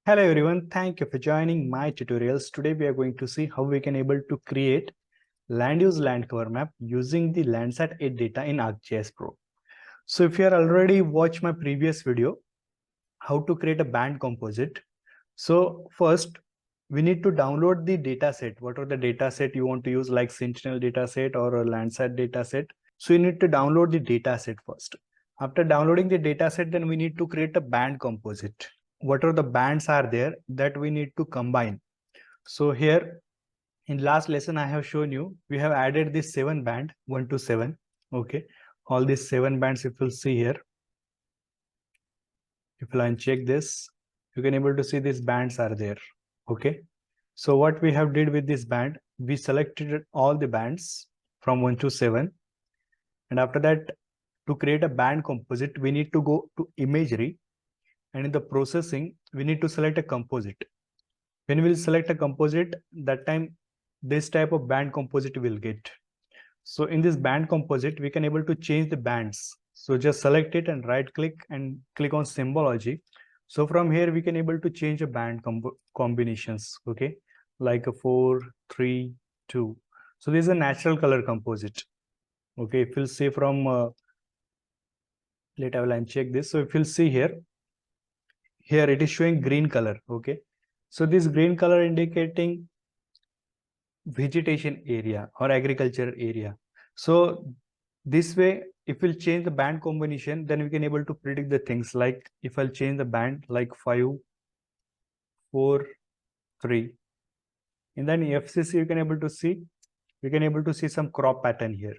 Hello everyone, thank you for joining my tutorials. Today we are going to see how we can able to create land use land cover map using the Landsat 8 data in ArcGIS Pro. So if you are already watched my previous video, how to create a band composite. So first we need to download the data set. What are the data set you want to use, like Sentinel data set or a Landsat data set? So you need to download the data set first. After downloading the data set, then we need to create a band composite. What are the bands are there that we need to combine. So here in last lesson I have shown you, we have added this 7 band 1 to 7. Okay, all these 7 bands, if you'll see here, if you'll uncheck this, you can able to see these bands are there. Okay, so what we have did with this band, we selected all the bands from 1 to 7, and after that, to create a band composite, we need to go to imagery, and in the processing we need to select a composite. When we will select a composite, that time this type of band composite will get. So in this band composite, we can able to change the bands. So just select it and right click and click on symbology. So from here we can able to change a band combinations. Okay, like a 4, 3, 2. So this is a natural color composite. Okay, if you'll see from later I will uncheck this. So if you'll see here it is showing green color. Okay, so this green color indicating vegetation area or agriculture area. So this way, if we'll change the band combination, then we can able to predict the things, like if I'll change the band like 5, 4, 3. And then FCC you can able to see, we can able to see some crop pattern here.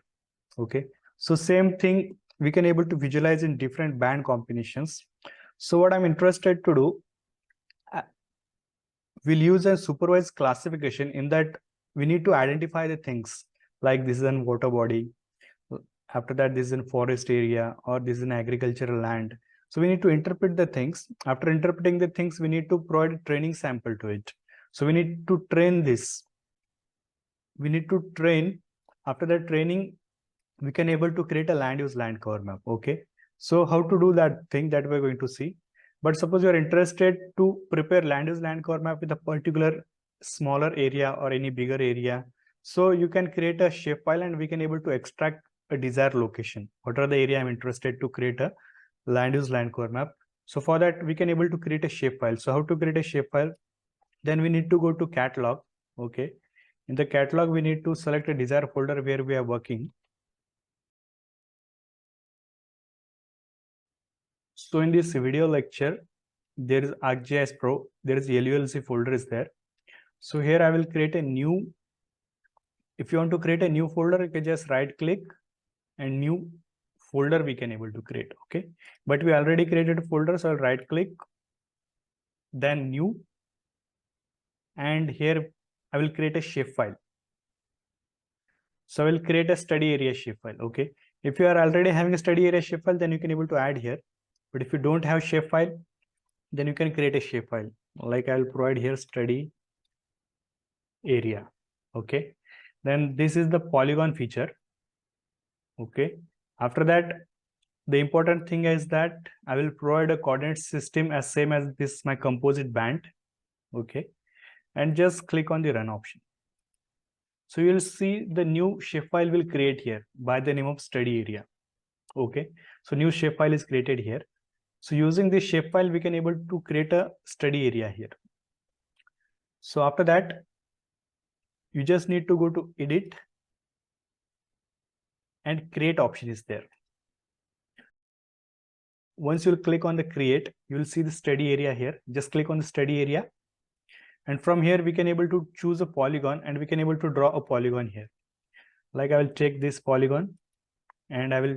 Okay, so same thing we can able to visualize in different band combinations. So what I'm interested to do, we'll use a supervised classification. In that, we need to identify the things, like this is an water body, after that this is in forest area, or this is an agricultural land. So we need to interpret the things. After interpreting the things, we need to provide a training sample to it. So we need to train this. We need to train. After that training, we can able to create a land use land cover map. Okay, so how to do that thing, that we're going to see. But suppose you are interested to prepare land use land cover map with a particular smaller area or any bigger area, so you can create a shapefile and we can able to extract a desired location. What are the area I'm interested to create a land use land cover map? So for that we can able to create a shapefile. So how to create a shapefile? Then we need to go to catalog. Okay, in the catalog we need to select a desired folder where we are working. So in this video lecture, there is ArcGIS Pro, there is LULC folder is there. So here I will create a new. If you want to create a new folder, you can just right click and new folder we can able to create. Okay, but we already created a folder, so I'll right click, then new, and here I will create a shapefile. So I will create a study area shapefile. Okay, if you are already having a study area shapefile, then you can able to add here. But if you don't have shapefile, then you can create a shapefile. Like I will provide here study area. Okay, then this is the polygon feature. Okay, after that, the important thing is that I will provide a coordinate system as same as this my composite band. Okay, and just click on the run option. So you will see the new shapefile will create here by the name of study area. Okay, so new shapefile is created here. So using this shapefile, we can able to create a study area here. So after that, you just need to go to edit and create option is there. Once you click on the create, you will see the study area here. Just click on the study area. And from here, we can able to choose a polygon and we can able to draw a polygon here. Like I will take this polygon and I will,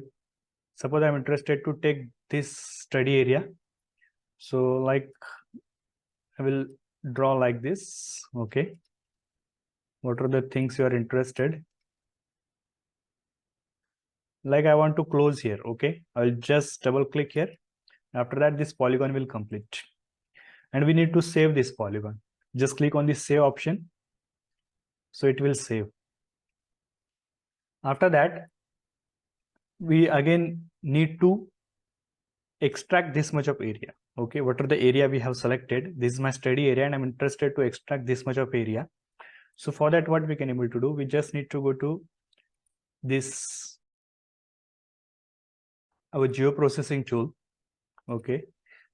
suppose I'm interested to take this study area. So like I will draw like this. Okay, what are the things you are interested? Like I want to close here. Okay, I'll just double click here. After that, this polygon will complete, and we need to save this polygon. Just click on the save option, so it will save. After that, we again need to extract this much of area. Okay, what are the area we have selected? This is my study area and I'm interested to extract this much of area. So for that, what we can able to do, we just need to go to this, our geoprocessing tool. Okay,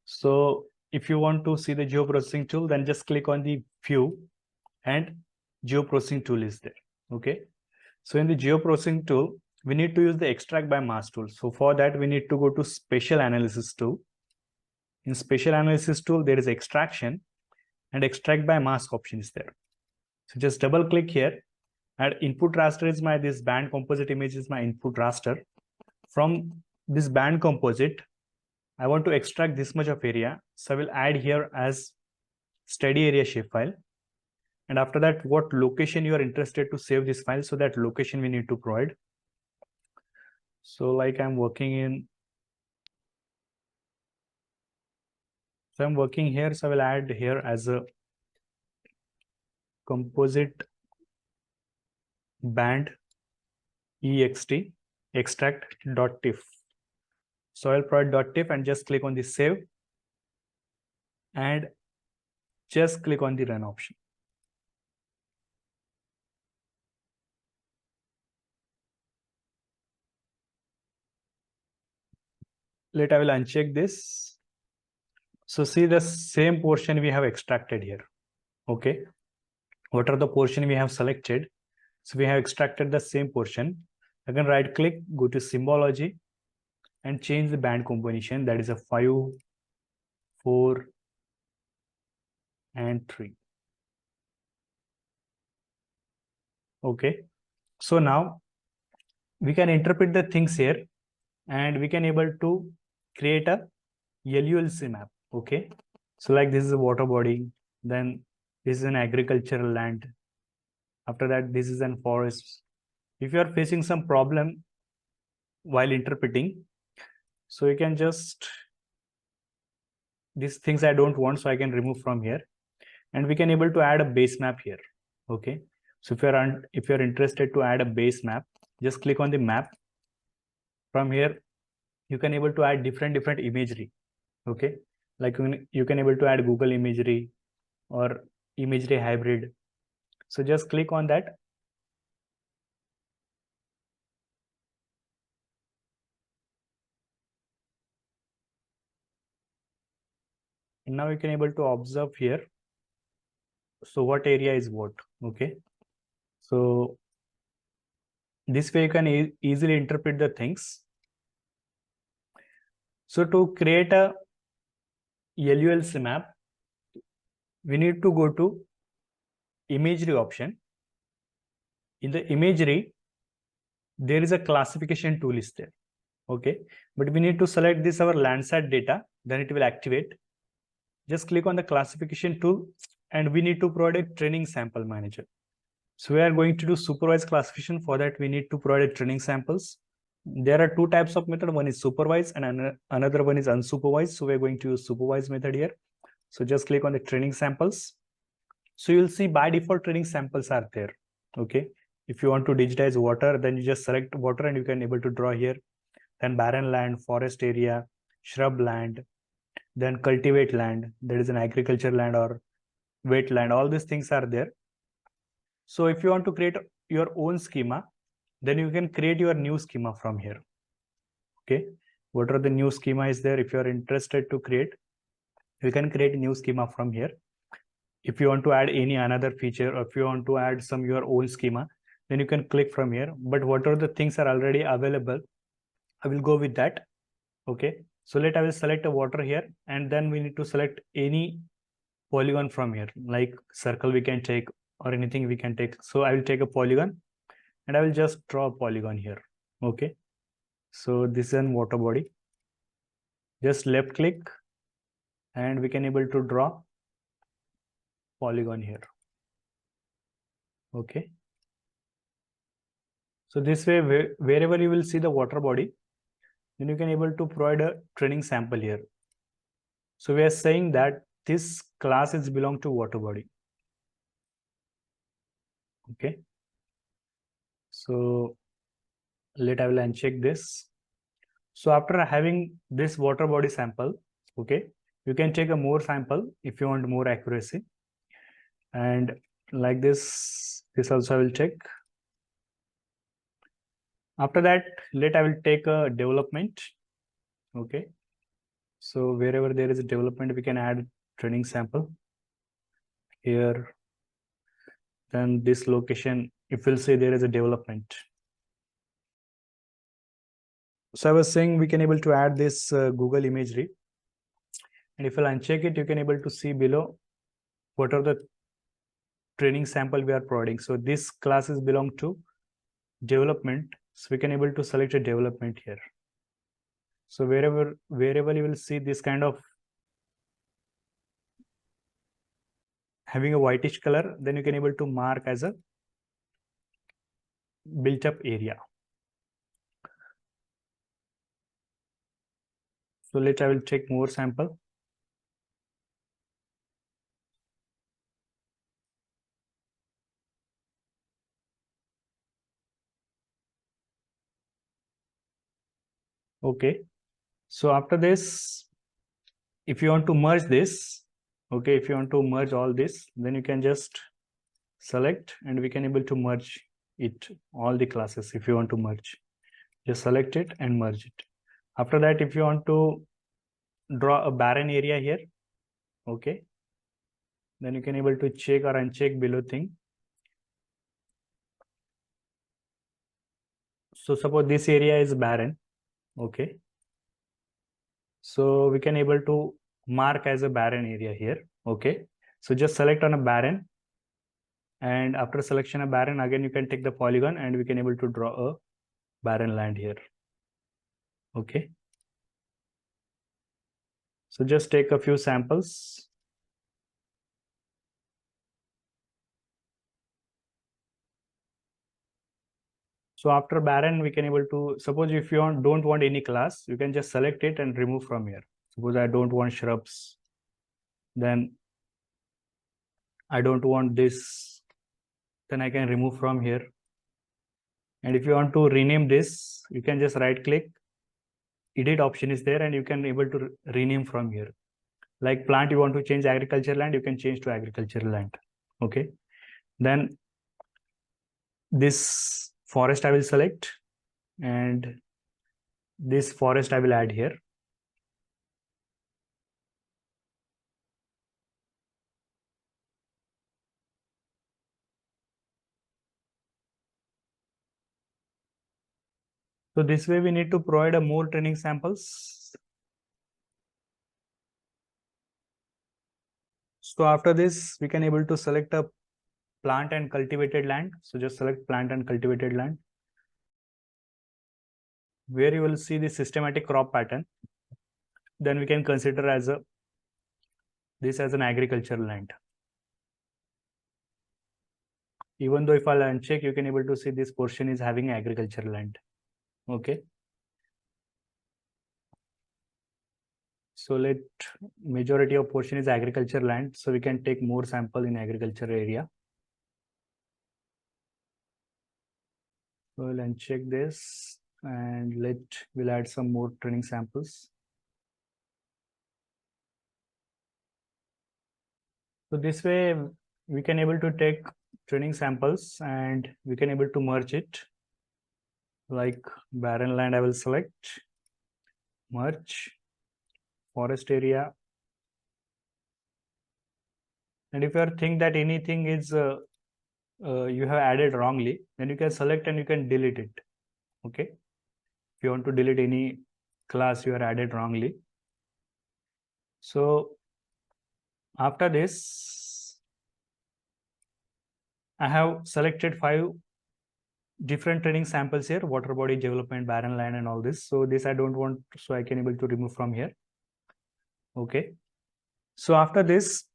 so if you want to see the geoprocessing tool, then just click on the view and geoprocessing tool is there. Okay, so in the geoprocessing tool, we need to use the extract by mass tool. So for that, we need to go to spatial analysis tool. In spatial analysis tool, there is extraction and extract by mask option is there. So just double click here and input raster is my, this band composite image is my input raster. From this band composite, I want to extract this much of area. So I will add here as steady area shapefile. And after that, what location you are interested to save this file. So that location we need to provide. So like I'm working in, so I'm working here. So I will add here as a composite band ext extract.tif. So I'll provide .tif and just click on the save and just click on the run option. Later I will uncheck this. So see the same portion we have extracted here. Okay. What are the portion we have selected? So we have extracted the same portion. I can right click, go to symbology and change the band combination. That is a 5, 4, and 3. Okay. So now we can interpret the things here and we can able to create a LULC map. Okay. So like this is a water body, then this is an agricultural land. After that, this is an forest. If you are facing some problem while interpreting, so you can just, these things I don't want, so I can remove from here and we can able to add a base map here. Okay. So if you're interested to add a base map, just click on the map. From here, you can able to add different imagery. Okay. Like you can able to add Google imagery or imagery hybrid. So just click on that. And now you can able to observe here. So what area is what? Okay. So this way you can easily interpret the things. So to create a LULC map, we need to go to imagery option. In the imagery, there is a classification tool is there. Okay, but we need to select this our Landsat data, then it will activate. Just click on the classification tool and we need to provide a training sample manager. So we are going to do supervised classification. For that, we need to provide a training samples. There are two types of method. One is supervised and another one is unsupervised. So we're going to use supervised method here. So just click on the training samples. So you'll see by default training samples are there. Okay. If you want to digitize water, then you just select water and you can able to draw here. Then barren land, forest area, shrub land, then cultivate land. There is an agriculture land or wetland. All these things are there. So if you want to create your own schema, then you can create your new schema from here. Okay. What are the new schema is there? If you are interested to create, you can create a new schema from here. If you want to add any another feature or if you want to add some your own schema, then you can click from here. But what are the things are already available? I will go with that. Okay. So I will select a water here and then we need to select any polygon from here, like circle we can take or anything we can take. So I will take a polygon and I will just draw a polygon here. Okay. So this is an water body. Just left click and we can able to draw polygon here. Okay. So this way, wherever you will see the water body, then you can able to provide a training sample here. So we are saying that this class is belong to water body. Okay. So I will uncheck this. So after having this water body sample, okay, You can take a more sample if you want more accuracy. And like this also I will check. After that, I will take a development. Okay. So wherever there is a development, we can add training sample here. Then this location, if we'll say there is a development. So I was saying we can able to add this Google imagery. And if I'll uncheck it, you can able to see below what are the training sample we are providing. So this classes belong to development. So we can able to select a development here. So wherever you will see this kind of having a whitish color, then you can able to mark as a built up area. So I will check more sample. Okay. So after this, if you want to merge this, okay, if you want to merge all this, then you can just select and we can able to merge it, all the classes. If you want to merge, just select it and merge it. After that, if you want to draw a barren area here, okay, then you can able to check or uncheck below thing. So suppose this area is barren, okay, so we can able to mark as a barren area here. Okay, so just select on a barren, and after selection of barren, again you can take the polygon and we can able to draw a barren land here. Okay, so just take a few samples. So after barren, we can able to, suppose if you don't want any class, you can just select it and remove from here. Suppose I don't want shrubs, then I don't want this, then I can remove from here. And if you want to rename this, you can just right click, edit option is there, and you can able to rename from here. Like plant, you want to change agriculture land, you can change to agricultural land. Okay, then this forest I will select, and this forest I will add here. So this way we need to provide a more training samples. So after this, we can able to select a plant and cultivated land. So just select plant and cultivated land, where you will see the systematic crop pattern. Then we can consider as a this as an agricultural land. Even though if I'll uncheck, you can able to see this portion is having agricultural land. Okay. So let majority of portion is agriculture land. So we can take more sample in agriculture area. So we'll uncheck this and we'll add some more training samples. So this way we can able to take training samples and we can able to merge it. Like barren land, I will select, merge, forest area. And if you think that anything is you have added wrongly, then you can select and you can delete it. Okay, if you want to delete any class you are added wrongly. So after this, I have selected 5 different training samples here: water body, development, barren land, and all this. So this I don't want, so I can able to remove from here. Okay, so after this,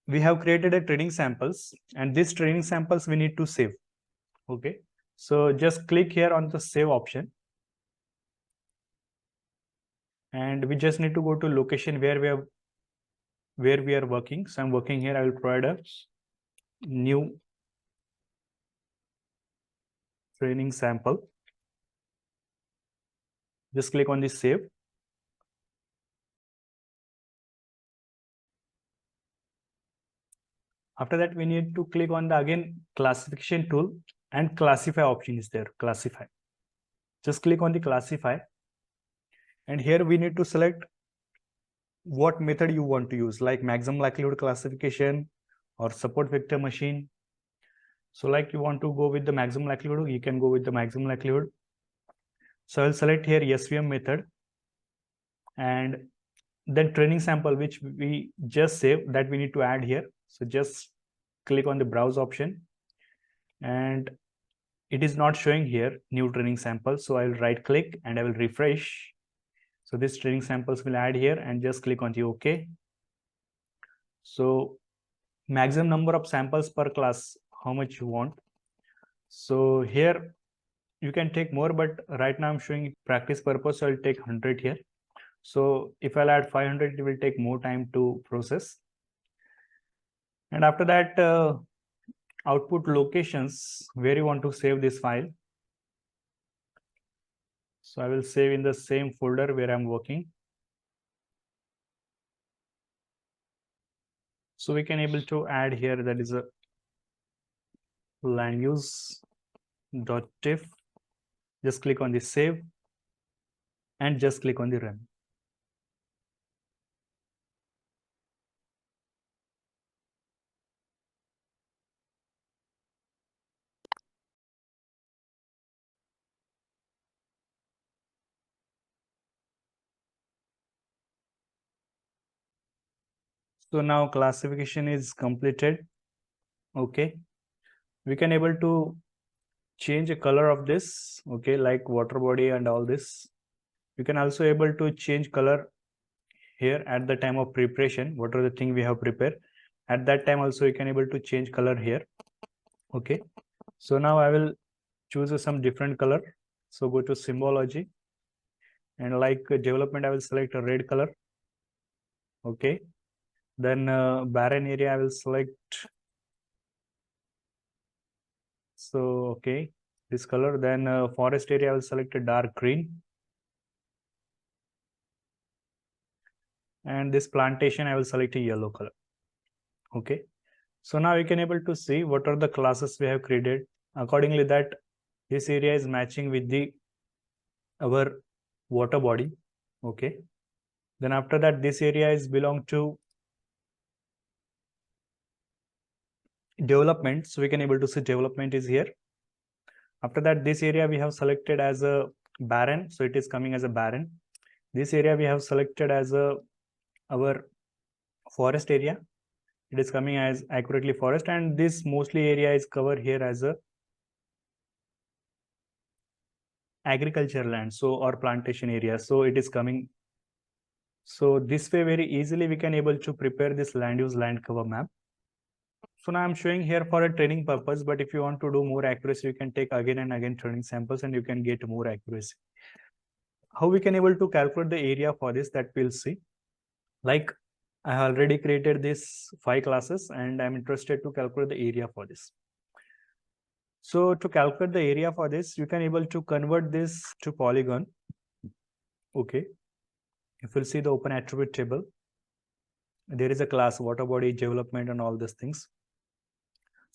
we have created a training samples, and these training samples we need to save. Okay, so just click here on the save option, and we just need to go to location where we are working. So I'm working here. I will provide a new training sample. Just click on this save. After that, we need to click on the again classification tool, and classify option is there, classify. Just click on the classify, and here we need to select what method you want to use, like maximum likelihood classification or support vector machine. So like you want to go with the maximum likelihood, you can go with the maximum likelihood. So I'll select here SVM method, and then training sample which we just saved, that we need to add here. So just click on the browse option, and it is not showing here new training sample. So I'll right click and I will refresh. So this training samples will add here, and just click on the OK. So maximum number of samples per class, how much you want. So here you can take more, but right now I'm showing practice purpose, so I'll take 100 here. So if I'll add 500, it will take more time to process. And after that, output locations where you want to save this file. So I will save in the same folder where I'm working. So we can able to add here, that is a land use .tif. Just click on the save and just click on the run. So now classification is completed. Okay, we can able to change a color of this. Okay, like water body and all this. You can also able to change color here at the time of preparation. What are the thing we have prepared at that time, also you can able to change color here. Okay, so now I will choose some different color. So go to symbology, and like development I will select a red color. Okay, then barren area I will select, so okay, this color. Then forest area I will select a dark green, and this plantation I will select a yellow color. Okay, so now we can able to see what are the classes we have created. Accordingly, that this area is matching with the our water body. Okay, then after that, this area is belong to development, so we can able to see development is here. After that, this area we have selected as a barren, so it is coming as a barren. This area we have selected as a our forest area, it is coming as accurately forest. And this mostly area is covered here as a agriculture land, so or plantation area, so it is coming. So this way very easily we can able to prepare this land use land cover map. So now I'm showing here for a training purpose, but if you want to do more accuracy, you can take again and again training samples and you can get more accuracy. How we can able to calculate the area for this, that we'll see. Like I have already created this 5 classes and I'm interested to calculate the area for this. So to calculate the area for this, you can able to convert this to Polygon. Okay, if you'll see the open attribute table, there is a class water body development and all these things.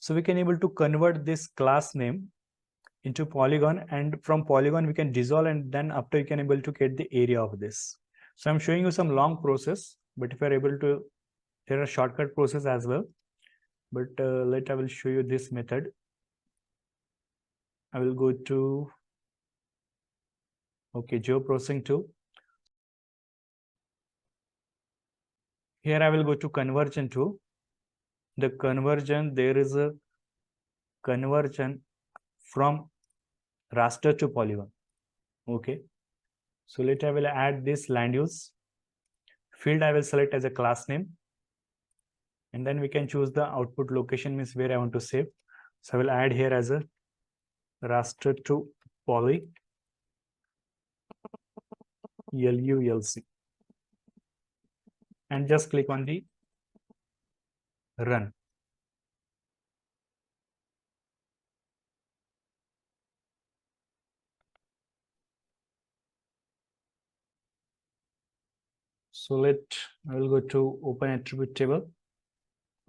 So we can able to convert this class name into Polygon, and from Polygon we can dissolve, and then after you can able to get the area of this. So I'm showing you some long process, but if you're able to, there are shortcut process as well. But I will show you this method. I will go to Geoprocessing Tool. Here I will go to conversion tool. The conversion, there is a conversion from raster to Polygon. Okay, so I will add this land use field. I will select as a class name, and then we can choose the output location, means where I want to save. So I will add here as a raster to poly LULC, and just click on the run. So I will go to open attribute table.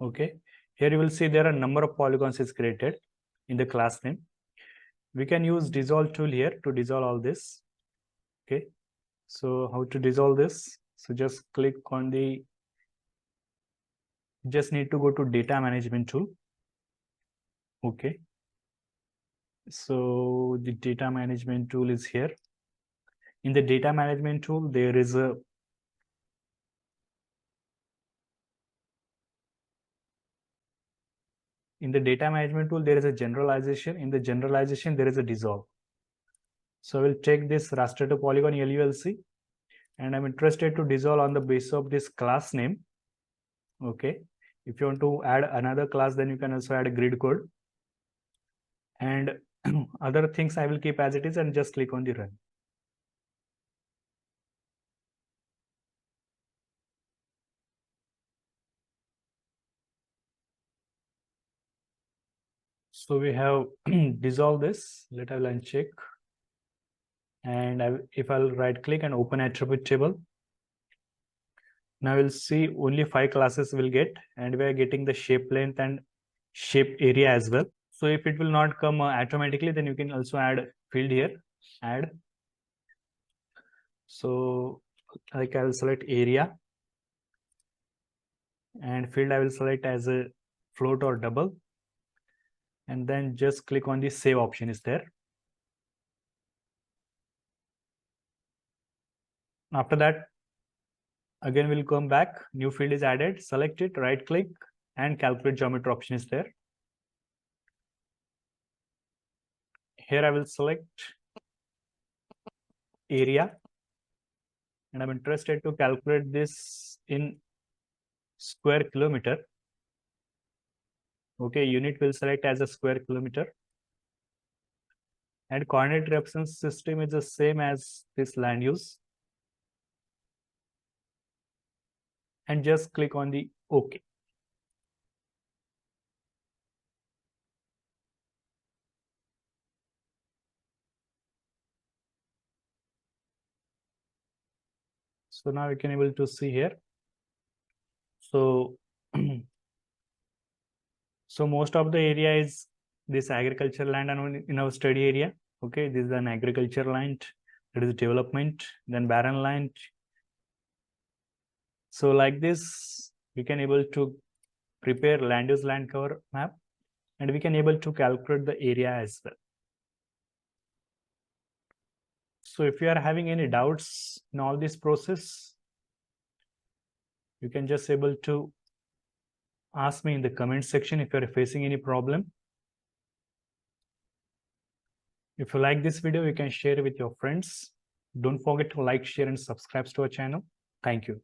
Okay, Here you will see there are a number of polygons is created in the class name. We can use dissolve tool here to dissolve all this. Okay, so how to dissolve this? So just click on the, just need to go to data management tool. Okay, so the data management tool is here. In the data management tool, there is a there is a generalization. In the generalization, there is a dissolve. So I will take this raster to polygon LULC, and I'm interested to dissolve on the basis of this class name. Okay, if you want to add another class, then you can also add a grid code. And other things I will keep as it is and just click on the run. So we have dissolved this. Let I will uncheck. And if I'll right click and open attribute table, now we'll see only 5 classes will get, and we are getting the shape length and shape area as well. So if it will not come automatically, then you can also add field here, add. So like I will select area, and field I will select as a float or double, and then just click on the save option is there. After that, again we'll come back, new field is added, select it, right click, and calculate geometry option is there. Here I will select area, and I'm interested to calculate this in square kilometer. Okay, unit will select as a square kilometer, and coordinate reference system is the same as this land use, and just click on the OK. So now we can able to see here. So so most of the area is this agricultural land and in our study area. Okay, this is an agriculture land, that is development, then barren land. So like this, we can able to prepare land use land cover map, and we can able to calculate the area as well. So if you are having any doubts in all this process, you can just able to ask me in the comment section if you are facing any problem. If you like this video, you can share it with your friends. Don't forget to like, share, and subscribe to our channel. Thank you.